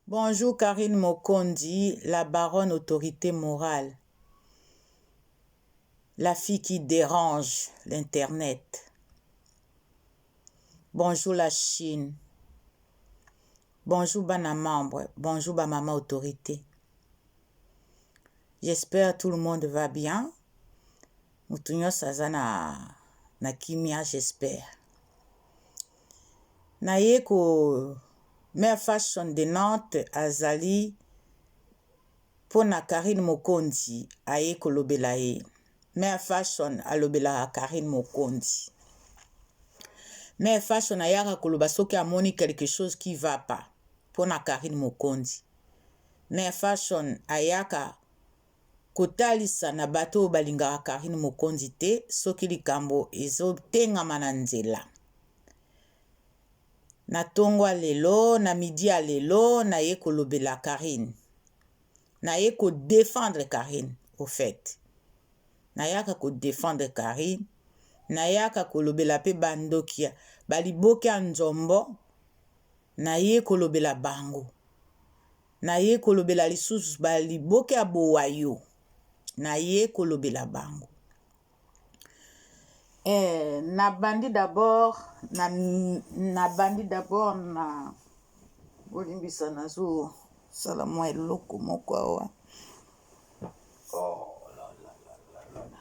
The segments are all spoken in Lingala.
Bonjour Karine Mokondi, la baronne autorité morale, la fille qui dérange l'Internet. Bonjour la Chine. Bonjour bana membre, bonjour ba maman autorité. J'espère tout le monde va bien. Mutunyo sazana na kimia j'espère. Na yeko mère fashion de Nantes azali pona Karine Mokondi ayeko lobela ye. Mère fashion alobela Karine Mokondi. Mais fashion ayaka koloba soki amoni quelque chose qui va pas pona Karine Mokondi. Mais fashion ayaka kotalisa na bato balingaka Karine Mokondi te soki likambo ezotengama na nzela. Na tongwa lelo, na midi ya lelo, na ye kolobela Karine. Na ye ko défendre Karine, au fait. Na yaka ko défendre Karine. Na yaka kolobela pe bandokia. Baliboke nzombo. Na ye kolobela bango. Na ye kolobela lisusu baliboke abowayo. Na ye kolobela bango. Na bandi d'abord na bolimbisa nazo salamwa eloko moko awa. Oh la la la la la.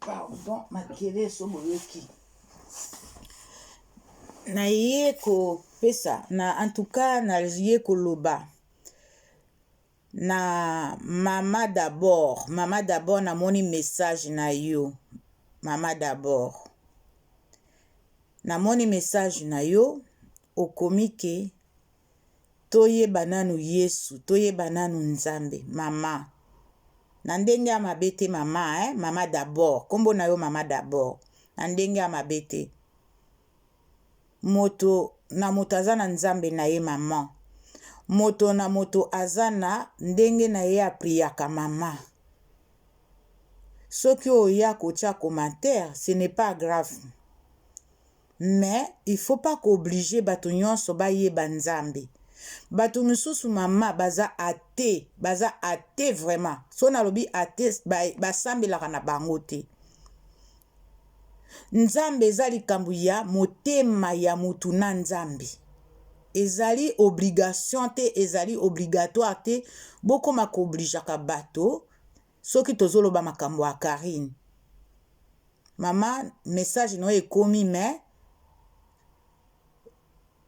Pardon, makele soboyoki. Na ye ko pesa na en tout cas na ye koloba. Na mama d'abord na moni message na yo. Mama d'abord. Na moni message na yo okomike toyeba nanu Yesu, toyeba nanu Nzambe, mama. Na ndenge ya mabete mama, mama d'abord. Kombo na yo mama d'abord. Na ndenge ya mabete. Moto na moto azana Nzambe na ye mama. Moto na moto azana ndenge na ye apriaka mama. Soki oya kotia commentaire, ce n'est pas grave. Mais il faut pas qu'obliger bato nyonso ba yeba Nzambe. Bato misusu mama baza ate vraiment. So na lobi ate basambelaka na bango te. Nzambe ezali likambo ya motema ya mutu na Nzambe. Ezali obligation te, ezali obligatoire te. Boko mako obligeaka bato. Soki tozoloba makambo ya Karine. Mama, message no ekomi mais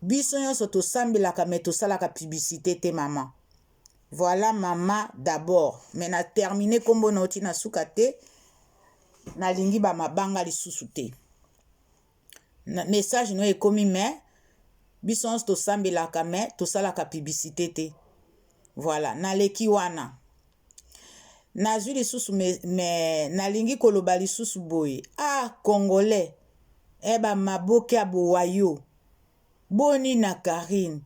biso nyonso tosambelaka mais tosalaka publicité te mama. Voilà mama d'abord. Mais na terminé kombo na oti na suka te. Na lingi ba mabanga lisusu te. Message no ekomi mais biso nyonso tosambelaka mais tosalaka publicité te. Voilà, na leki wana. Na zwi lisusu mais na lingi koloba lisusu boye. Ah, Congolais. Eba maboke abowayo. Boni na Karine.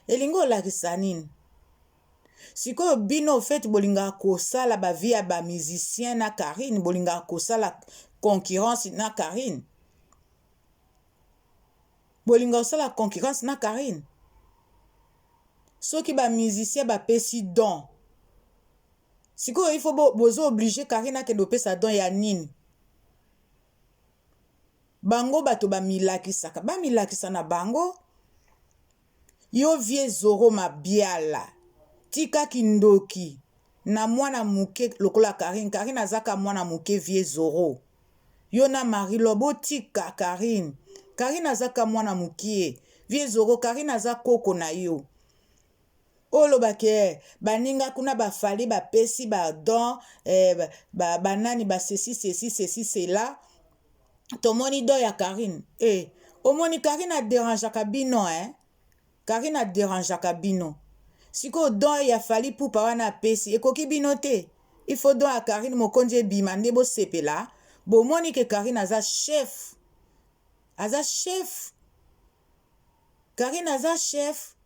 Elingo lakisa nini? Siko bino au fait bolinga kosala ba via ba musicien na Karine, bolinga kosala concurrence na Karine. Bolinga kosala concurrence na Karine. Soki ba musicien ba pesi don. Siko il faut bozo obliger Karine ke do pesa don ya nini? Bango bato ba milakisaka. Ba milakisa na bango. Yo vie zoro mabiala. Tika kindoki. Na mwana muke lokola Karine. Karine azaka mwana muke vie zoro. Yo na Marie Lobo tika Karine. Karine azaka mwana mukie. Vie zoro Karine azaka koko na yo. Olo bake baninga kuna bafali ba pesi ba don banani ba ceci cela. Tomoni do ya Karine. Omoni Karine a dérange kabino Karine a dérange kabino. Siko don ya fali pupa wana pesi ekoki bino te. Il faut don a Karine Mokondi bimande bo sepela. Bo moni ke Karine aza chef. Aza chef. Karine aza chef.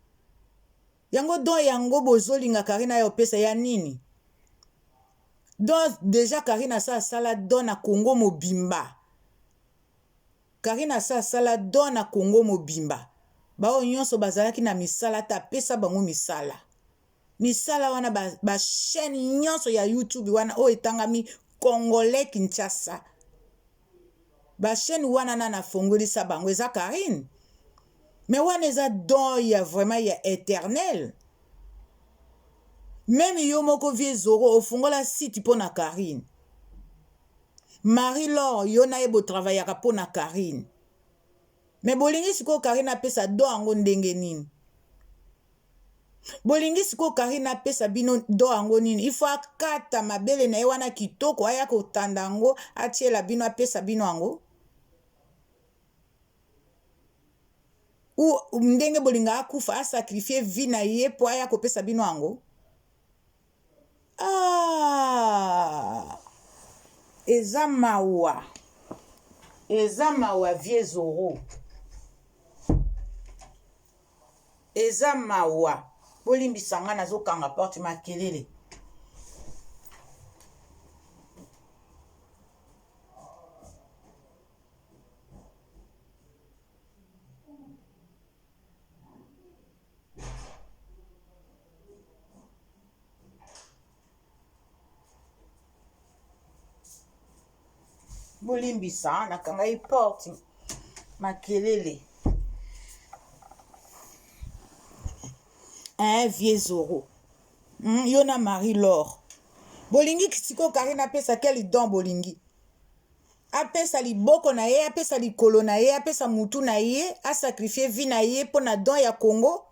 Yango don yango bozolinga Karine ayo pesa ya nini? Don déjà Karine asa sala don na Congo mobimba. Karine asala don na Congo mobimba bao nyonso bazalaki na misala ta pesa bango misala. Misala wana ba chaîne nyonso ya YouTube wana o etangami Congolais Kinshasa. Ba chaîne wana na fongolisa bango eza Karine. Mais wana eza don ya vraiment ya éternel. Même yo moko vie Zoro ofungola site po na Karine. Marie-Laure yo na ebo travaillaka po na Karine. Mais bolingi siko Karine apesa do ango ndenge nini. Bolingi siko Karine apesa bino do ango nini. Il faut akata mabele na ye wana kitoko aya kotanda ango atiela bino apesa bino ango. Ou ndenge bolinga akufa a sacrifier vie na ye po aya kopesa bino ango. Ah, eza mawa vie Zoro. Eza mawa bolimbisanga nazokanga porte makelele. Bolimbisa nakanga porte makelele. Vie Zoro. Yona Marie-Laure. Bolingi kisiko Karine apesa quel don bolingi. Apesa liboko na ye, apesa likolo na ye, apesa mutu na ye, a sacrifier vie na ye po na don ya Congo.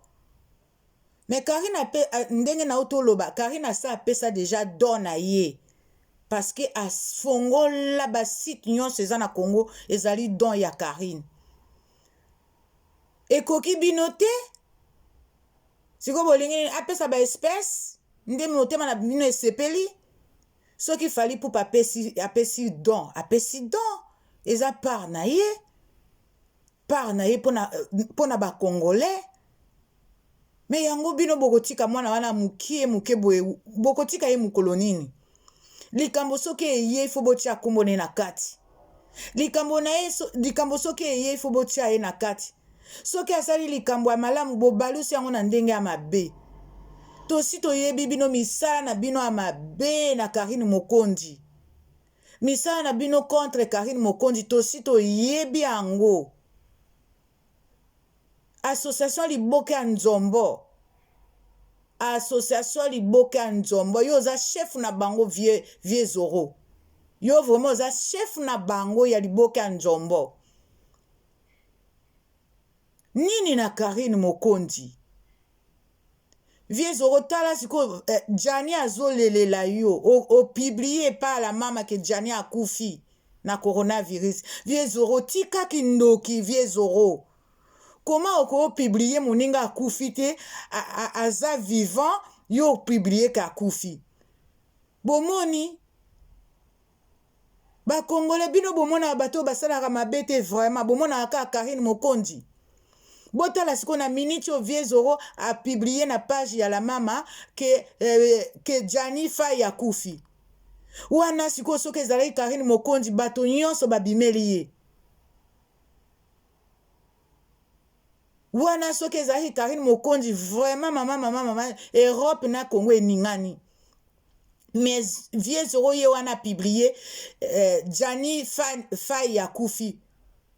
Mais Karine ndenge na otoloba, Karine asa apesa déjà don na ye. Parce que a fongola ba site nyonso eza na Congo ezali don ya Karine. Ekoki binote siko bolingi apesa ba espèce nde motema na bino esepeli soki fali pour apesi don eza part na ye pona ba Congolais. Mais yango bino bokotika mwana wana mukie boye bokotika ye mukolo nini. Likambo soki eye ifo botia kumbone na kati. Likambo soki eye ifo botia ye na kati. Soki asali likambo ya malamu bobalusi yango na ndenge ya mabe. Tosi toyebi bino misala na bino ya mabe na Karine Mokonzi. Misala na bino contre Karine Mokonzi tosi toyebi yango. Association Liboke ya Nzombo. Association Liboke ya Nzombo. Yo za chef na bango vie Zoro. Yo vraiment za chef na bango ya Liboke ya Nzombo. Nini na Karine Mokonzi. Vie Zoro tala siko Jani azolelela yo. O publié par la mama que Jani a koufi na coronavirus. Vie Zoro tika kindoki vie Zoro. Comment on publier moninga akufi te aza vivant yo publier ka akufi. Bomoni ba Congolais bino bomona bato basala mabete vraiment bomona ka Karine Mokonzi. Botala siko na minute vie Zoro a publié na page ya la mama que Jani fa ya kufi. Wana siko soke zalai Karine Mokonzi bato nyonso babimeli ye. Wana soke zalai Karine Mokonzi vraiment mama Europe na Congo eningani. Mais vie Zoro ye wana publié Jani fa ya kufi.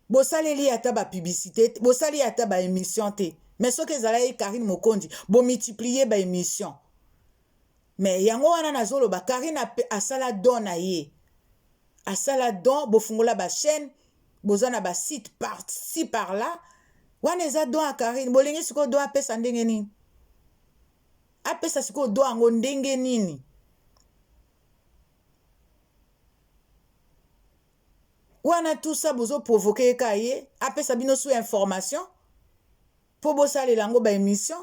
Bosaleli ata ba publicité, bosali ata ba émission te. Mais ce que zalayi Karine Mokonzi, bo multiplier ba émission. Mais yango wana nazolo ba Karine asala don na ye. Asala don bo fungola ba chaîne, bozana ba site par-ci par là. Wana eza don a Karine, bolingi siko don apesa ndenge nini? Apesa siko don ango ndenge nini? Wana tout ça bozo provoquer kaye après sabino sous information pour bosale lango ba émission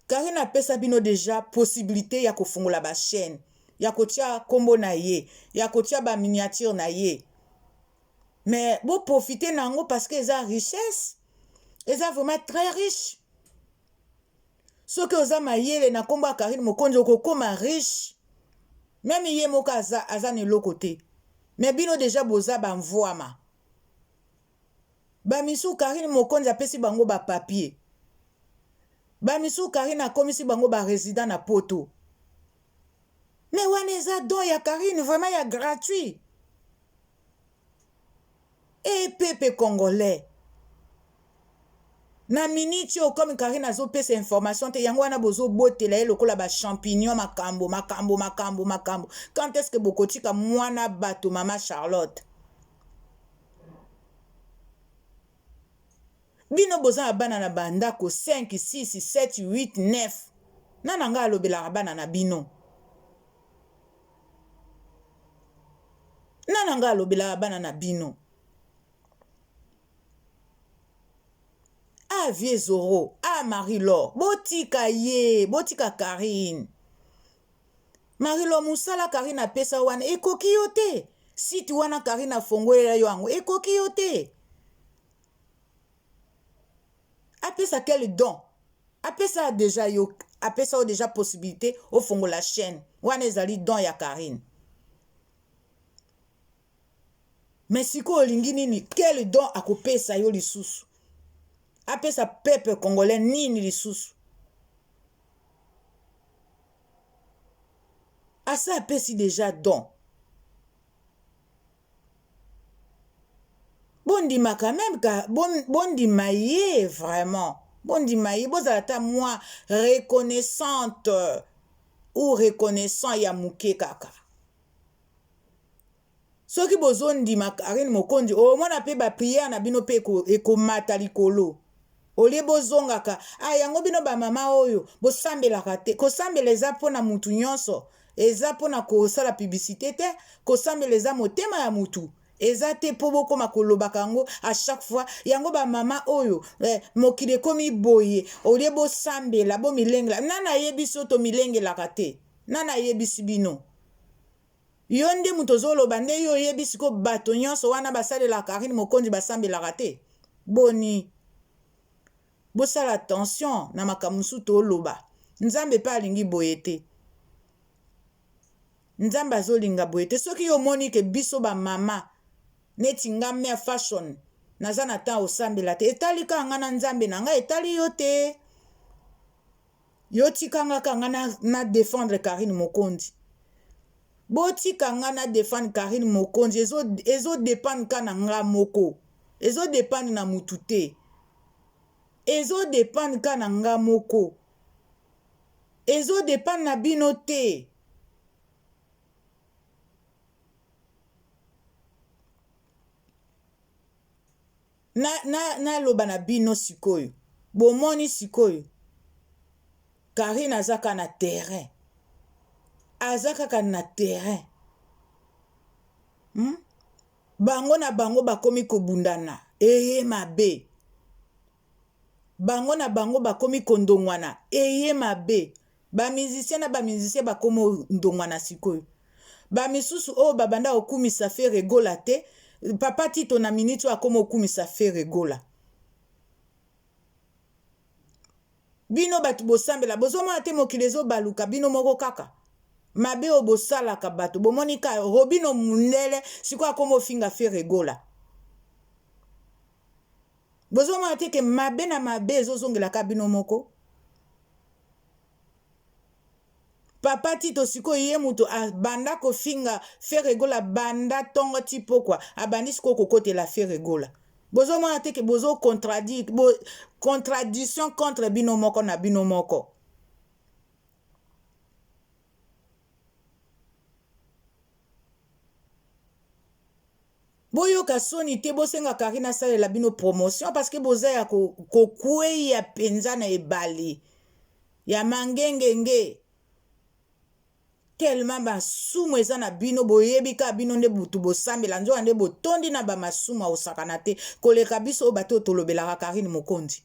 Karine apesa bino déjà possibilité ya kofungola ba chaîne ya kotia kombo na ye ya kotia ba miniature na ye mais bo profiter nango parce que eza richesse eza vraiment très riche ce que oza mayele na kombo Karine Mokonzi okokoma riche même ye moka aza ne l'autre côté. Mais bino déjà boza banvoama. Bamisu Karine Mokonzi apesi bango ba papier. Bamisu Karine akomisi bango ba résident na poto. Mais waneza don ya Karine vraiment ya gratuit. Et peuple congolais. Na minute yo comme Karine azo pesa information te yango wana bozo botela ye lokola ba champignon makambo. Quand est-ce que bokotika mwana bato mama Charlotte? Bino boza bana na bandako 5, 6, 7, 8, 9. Nana nga alobela bana na bino. Nana nga alobela bana na bino. Ah Vieux Zoro, ah Marie-Laure, botika ye, botika Karine. Marie-Laure musala Karine apesa wana ekoki yo te. Si tu wana Karine afongolela yo ango ekoki yo te. Apesa quel don? Apesa déjà yo, apesa déjà possibilité au fongo la chaîne. Wana ezali don ya Karine. Mais siko olingi nini quel don akopesa yo lisusu? Apesa peuple congolais nini lisusu? Asa apesi déjà don. Bondima quand même, bondima ye vraiment. Bondima ye, bozalata moi reconnaissante ou reconnaissant ya muke kaka. Soki bozondima Karine Mokonzi, o mona pe ba prière na bino pe eko mata likolo. Olie bozongaka, yango bino ba mama oyo, bosambelaka te. Kosambela eza pona mutu nyonso. Eza pona kosala publicité te, kosambela eza motema ya mutu. Eza te po bokoma kolobaka yango à chaque fois. Yango ba mama oyo, mokile komi boye, olie bosambela, bo milengela. Nana yebiso to milengelaka te. Nana yebisi bino. Yonde mutozolo bande yo yebisi ko bato nyonso wana basale la Karine Mokonzi basambelaka te. Boni. Bosala attention na makamusu to loba. Nzambe pa alingi boyete. Nzambe azolinga boyete. Soki yo moni ke biso ba mama neti nga mea fashion naza na ta osambela te. Etali ka nga na nzambe na nga etali yo te. Yo tika nga ka nga na défendre Karine Mokonzi. Botika nga na défendre Karine Mokonzi ezo dépendre ka na nga moko. Ezo dépendre na mutu te. Ezo dépendre ka na nga moko. Ezo dépendre na bino te. Na loba na bino sikoyo. Bomoni sikoyo. Karine azaka na terrain. Azaka na terrain. Bango na bango bakomi kobundana. Eye mabe. Bango na bango bakomi kondongwana. Eye mabe. Ba musicien na ba musicien bakomo ndongwana sikoyo. Ba misusu o babanda okumisa fe regola te. Papa Tito na minute akomo okumisa fe regola. Bino batu bosambela. Bozoma ate mokilezo baluka. Bino moko kaka. Mabe obosala ka bato. Bomonika Robino Mundele. Siko akomo finga fe regola. Bozoma ate ke mabe na mabe ezozongela ka bino moko. Papa Tito siko ye muto banda ko finga fe regola banda tongo tipo kwa. Abandi siko kokote la fe regola. Bozoma ate ke bozo contradiction contre bino moko na bino moko. Boyo kasoni te bosenga Karine sale la bino promotion parce que boza ya kokwe ya penza na ebali ya mangengenge tellement basumu eza na bino boyebi ka bino nde butu bosambela nzo ande botondi na ba masumu osakana te koleka biso bato tolobelaka Karine Mokonzi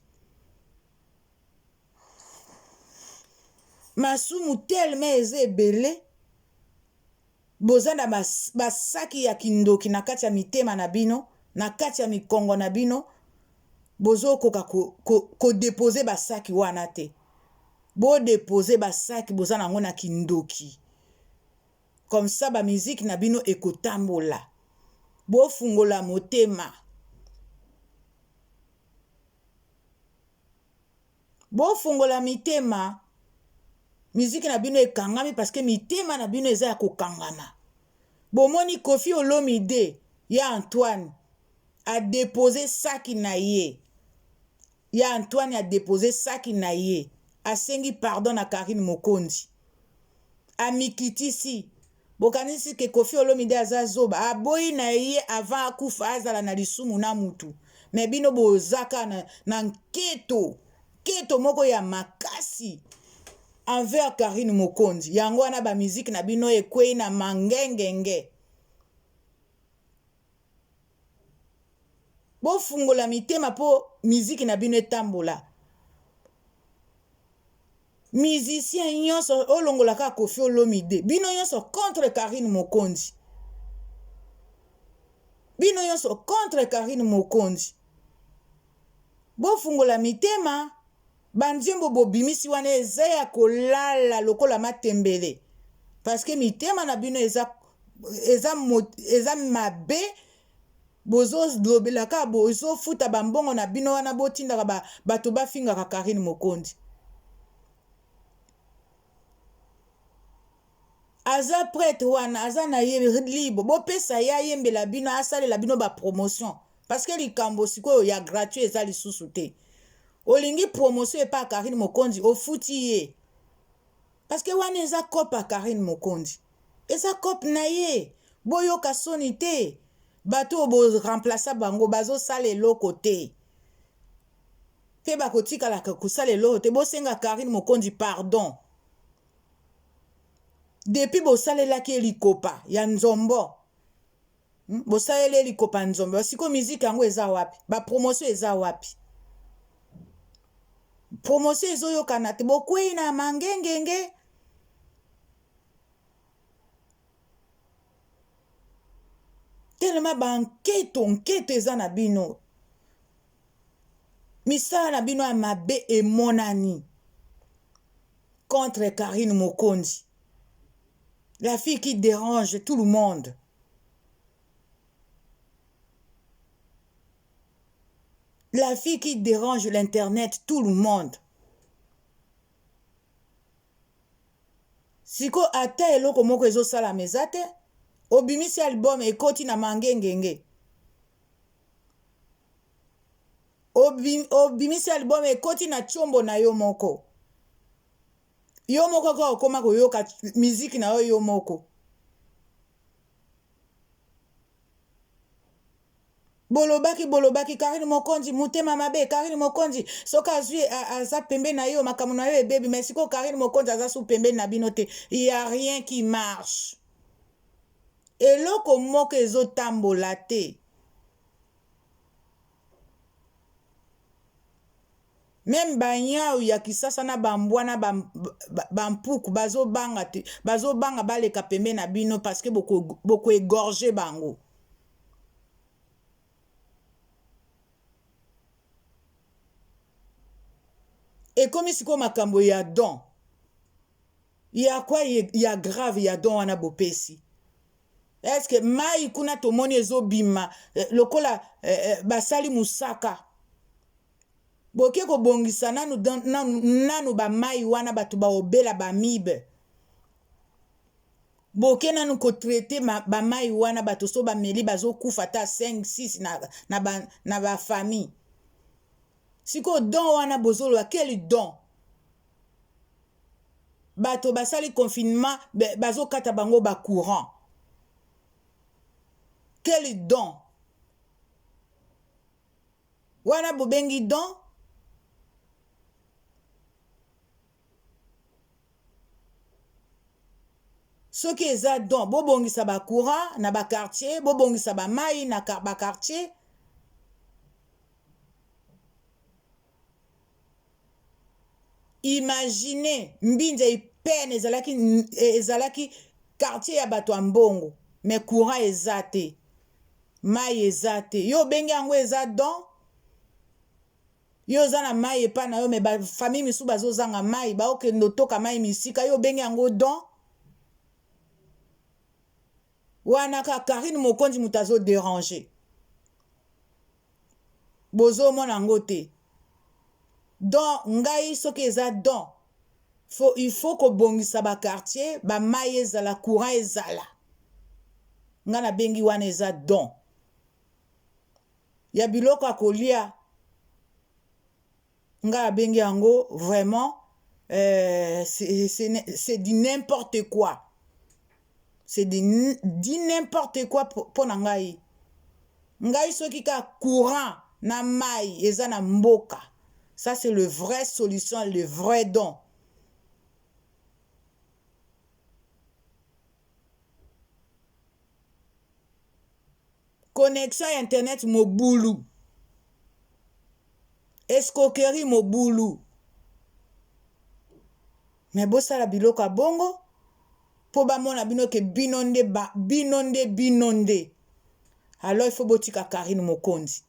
masumu tellement eze ebele bozanda basaki ya kindoki na kati ya mitema na bino, na kati ya mikongo na bino, bozo koka ko depose basaki wana te. Bo depose basaki bozana ngo na kindoki. Comme ça ba musique na bino ekotambola. Bo fungola motema. bofungola mitema miziki na bino ekangami parce que mitema na bino eza ya kokangama. Bomoni Koffi Olomide ya Antoine a déposé saki na ye. Ya Antoine a déposé saki na ye. Asengi pardon na Karine Mokonzi. Amikitisi. Bokanisi ke Koffi Olomide aza zoba. Aboyi na ye avant akufa azala na lisumu na mutu. Me bino bozaka na nketo. Keto moko ya makasi. Envers Karine Mokonzi. Yango wana ba musique na bino ekwei na mangengenge. Bofungola mitema po musique na bino etambola. Musicien nyonso olongola ka Koffi Olomide. Bino nyonso contre Karine Mokonzi. Bino nyonso contre Karine Mokonzi. Bofungola mitema. Bandiembo bobimisi wana eza ya kolala lokola matembele. Parce que mitema na bino eza mabe. Bozo lobelaka bozo futa bambongo na bino wana botindaka bato bafingaka Karine Mokonzi. Aza prêtre wana aza na ye libre. Bopesa ya yembela bino asalela bino ba promotion. Parce que likambo sikoyo ya gratuit eza lisusu te. Olingi promotion epa Karine Mokonzi ofuti ye. Parce que wana eza kopa Karine Mokonzi. Eza kop na ye. Boyoka soni te. Bato bo remplacer bango bazo sale loko te. Pe bakotika la kusale loko te. Bo senga Karine Mokonzi pardon. Depuis bo sale la ki elikopa ya nzombo. Bo sale elikopa nzombo. Siko musique yango eza wapi. Ba promotion eza wapi. Promotion ezoyoka na te. Bo kwei na mangengenge. Tellement nketo eza na bino. Misala na bino amabe emonani. Contre Karine Mokonzi. La fille qui dérange tout le monde. La fille qui dérange l'internet, tout le monde. Siko ata eloko moko ezo sala mezate. Obimisi album ekoti na mangengenge. Obimisi album ekoti na chombo na yo moko. Yo moko kwa okoma koyoka miziki na yo moko. Bolobaki Karine Mokonzi mutema mabe Karine Mokonzi soka azui aza pembe na yo makamu na yo baby mais siko Karine Mokonzi aza sou pembe na binote. Il y a rien qui marche. Eloko moko ezotambola te. Même banyau ya kisasa na bambwana bampuku bazobanga te. Bazobanga baleka pembe na bino parce que boko égorger bango. Et comme siko makambo ya don. Ya kwa ya grave ya don wana bopesi. Est-ce que mai kuna tomoni ezobima lokola basali musaka. Boke ko bongisa nanu ba mai wana batu ba obela ba mibe. Boke nanu ko traiter ba mai wana batu so ba meli bazo kufa ta 5 6 na ba famille. Siko don wana bozolo quel don? Bato basali confinement bazo kata bango ba courant. Quel don? Wana bobengi don? Soki eza don, bobongisa ba courant na ba quartier, bobongisa ba mai na ba quartier. Imaginez, mbinza ipene ezalaki quartier ya bato ambongo, mais courant ezate. Mai ezate. Yo bengi yango eza don. Yo zana mai epa na yo me ba famille misu bazo zanga mai ba okendo toka mai misika yo bengi yango don. Wana ka Karine Mokonzi mutazo déranger. Bozo mona ngote. donc ngai soki eza don il faut kobongisa bakartier bamai ezala courant ezala nga na bengi wana eza don ya biloko ya kolia nga na bengi yango vraiment c'est du n'importe quoi c'est du n'importe quoi pour na ngai ngai soki ka courant na mai eza na mboka ça c'est le vrai solution le vrai don connexion internet mobulu escroquerie mobulu mais bosala biloko ya bongo po bamona bino ke binonde alors il faut botika Karine Mokonzi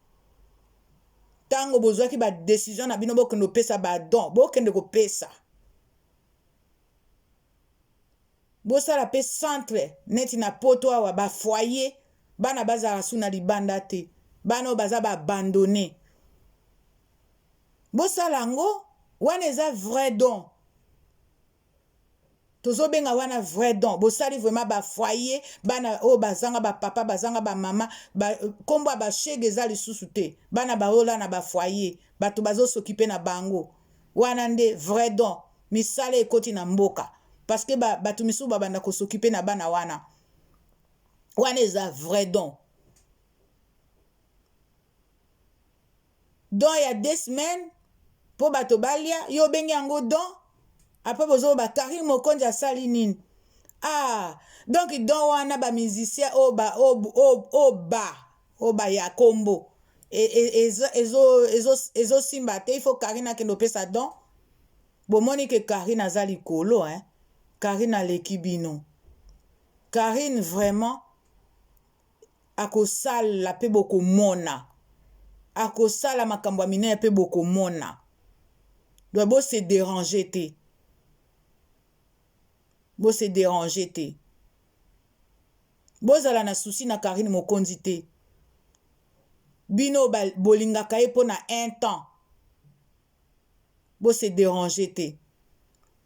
tango bozwaki ba décision na bino bokende kopesa ba don bokende kopesa bosala pe centre neti na poto awa ba foyer bana bazala suna libanda te bana baza ba abandonné bosala ngo wana eza vrai don tozobenga wana vrai don bosali vraiment ba foyer bana o bazanga ba papa bazanga ba mama ba kombo ba chege eza lisusu te bana baola na ba foyer bato bazo s'occuper na bango wana nde vrai don misala ekoti na mboka parce que bato misu babanda ko s'occuper na bana wana eza vrai don don ya 2 semaines po bato balia yo bengi yango don après bozo ba Karine Mokonzi asali nini donc don wana ba musicien oba ya kombo ezo simba te il faut Karine akendo pesa don bomoni ke Karine azali kolo Karine aleki bino Karine vraiment akosala pe bokomona akosala makambo ya minene pe bokomona doit bo se déranger te bo se déranger te bozala na souci na Karine Mokonzi te bino bolingaka ye mpo na 1 temps bo se déranger te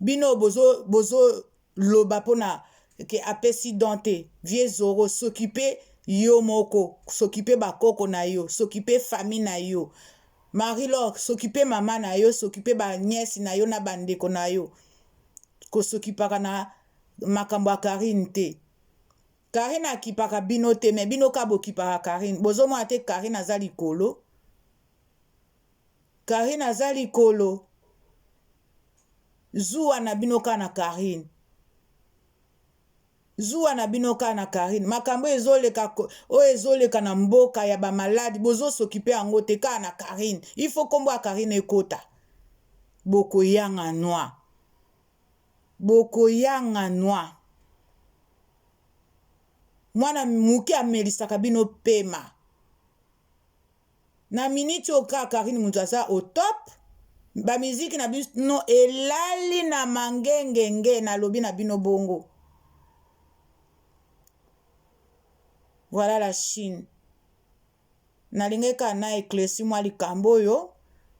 bino bozo loba mpo na ke apesi don te vie zoro s'occuper yo moko s'occuper bakoko na yo s'occuper famille na yo Marie-Laure s'occuper mama na yo s'occuper ba nièce na yo na bandeko na yo ko s'occupaka na makambo ya Karine te Karine akipaka bino te me bino ka bokipaka Karine bozomona te Karine aza likolo Karine aza likolo zuwa na bino ka na Karine zuwa na bino ka na Karine makambo ezoleka na mboka ya ba maladi bozo s'occuper yango te ka na Karine il faut kombo ya Karine ekota bokoyanga noa mwana muke amelisaka bino pema na miniti oka Karine mutu aza au top ba miziki na bino elali na mangengenge na lobi na bino bongo voilà la Chine nalingeka na éclairci mwa likambo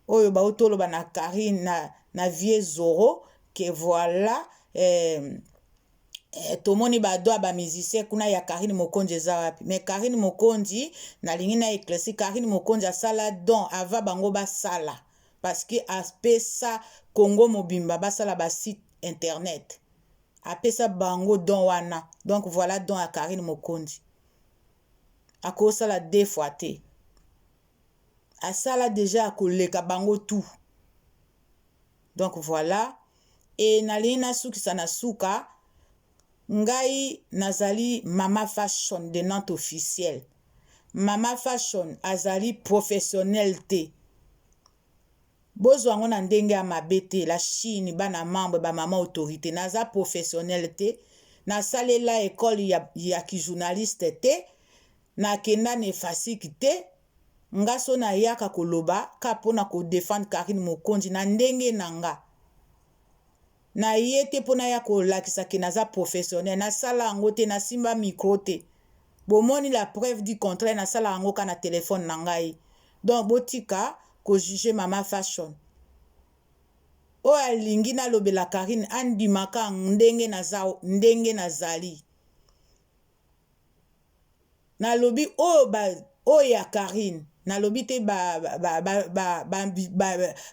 oyo bautoloba na Karine na vie zoro que voilà tomoni badoa ba musicien kuna ya Karine Mokonzi eza wapi mais Karine Mokonzi nalingi na éclairci Karine Mokonzi asala don ava bango basala parce que apesa Congo mobimba basala ba site internet apesa bango don wana donc voilà don ya Karine Mokonzi akosala 2 fois te asala déjà akoleka bango tout donc voilà et nalingi nasukisa na suka ngai nazali mama fashion de Nantes officiel mama fashion azali professionnel te bozwango na ndenge ya mabe te la Chine bana membre ba mama autorité naza professionnel te nasalela école ya ki journaliste te nakenda ne fasiki te ngaso na yaka koloba ka pona ko défendre Karine Mokonzi na ndenge nanga na yete pona ya kolakisa ke naza professionnel nasala yango te nasimba micro te bomoni la preuve du contraire nasala yango ka na téléphone na ngai donc botika ko juger mama fashion oyo alingi nalobela Karine andimaka ndenge nazali nalobi oyo ya Karine nalobi te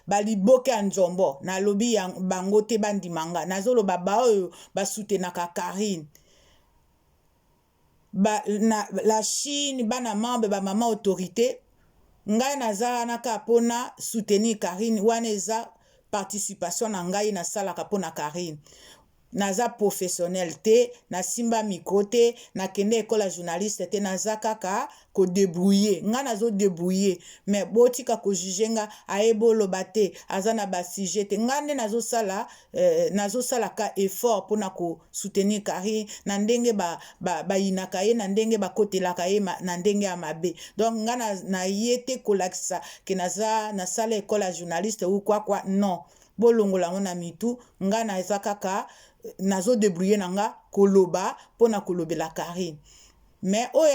baliboke ya nzombo nalobi bango te bandimanga nazoloba baoyo basutenaka Karine la Chine bana membre bamama autorité ngai naza naka pona soutenir Karine wana eza participation na ngai nasalaka pona Karine naza professionnel te nasimba micro te nakende école journaliste te naza kaka ko débrouiller nga nazo débrouiller mais botika ko juger nga ayeboloba te azana ba sujet te nga nde nazo sala ka effort pona ko soutenir Karine na ndenge ba inaka ye na ndenge ba kotelaka ye na ndenge ya mabe donc nga na yete ko lakisa ke naza na sala école journaliste ou quoi non bolongola ngona mitu nga naza kaka nazo débrouiller nanga koloba pona kolobela Karine mais oyo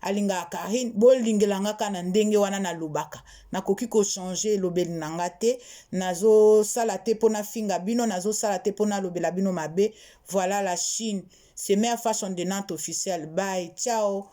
alinga Karine bolingelanga kana ndenge wana nalobaka nakoki ko changer lobeli nanga te nazo sala te pona finga bino nazo sala te pona lobela bino mabe. Voilà la Chine, c'est meilleure façon de Nantes officielle. Bye, ciao.